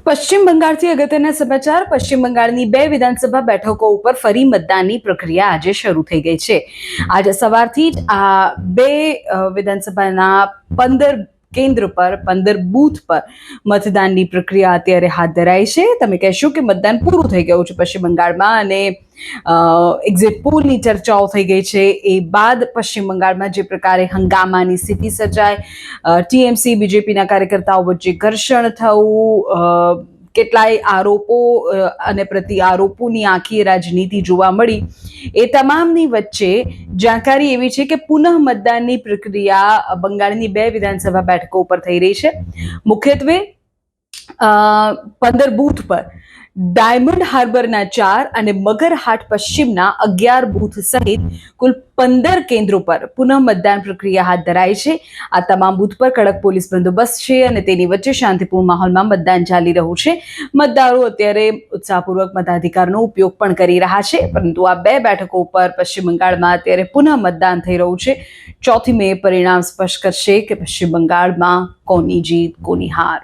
પશ્ચિમ બંગાળથી અગત્યના સમાચાર. પશ્ચિમ બંગાળની 2 વિધાનસભા બેઠકો ઉપર ફરી મતદાનની પ્રક્રિયા આજે શરૂ થઈ ગઈ છે. આજે સવારથી જ આ 2 વિધાનસભાના 15 કેન્દ્ર પર 15 બૂથ પર મતદાનની પ્રક્રિયા અત્યારે હાથ ધરાઈ છે. તમે કહેશો કે મતદાન પૂરું થઈ ગયું છે પશ્ચિમ બંગાળમાં અને એક્ઝિટ પોલની ચર્ચાઓ થઈ ગઈ છે. એ બાદ પશ્ચિમ બંગાળમાં જે પ્રકારે હંગામાની સ્થિતિ સર્જાય, ટીએમસી બીજેપીના કાર્યકર્તાઓ વચ્ચે ઘર્ષણ થવું, કેટલાય આરોપો અને પ્રતિ આરોપોની આખી રાજનીતિ જોવા મળી, એ તમામની વચ્ચે જાણકારી એવી છે કે પુનઃ મતદાનની પ્રક્રિયા બંગાળની 2 વિધાનસભા બેઠકો ઉપર થઈ રહી છે. મુખ્યત્વે 15 બૂથ પર ડાયમંડ હાર્બરના 4 અને મગરહાટ પશ્ચિમના 11 બૂથ સહિત કુલ 15 કેન્દ્રો પર પુનઃ મતદાન પ્રક્રિયા હાથ ધરાઈ છે. આ તમામ બૂથ પર કડક પોલીસ બંદોબસ્ત છે અને તેની વચ્ચે શાંતિપૂર્ણ માહોલમાં મતદાન ચાલી રહ્યું છે. મતદારો અત્યારે ઉત્સાહપૂર્વક મતાધિકારનો ઉપયોગ પણ કરી રહ્યા છે. પરંતુ આ 2 બેઠકો ઉપર પશ્ચિમ બંગાળમાં અત્યારે પુનઃ મતદાન થઈ રહ્યું છે. 4મી મે પરિણામ સ્પષ્ટ કરશે કે પશ્ચિમ બંગાળમાં કોની જીત કોની હાર.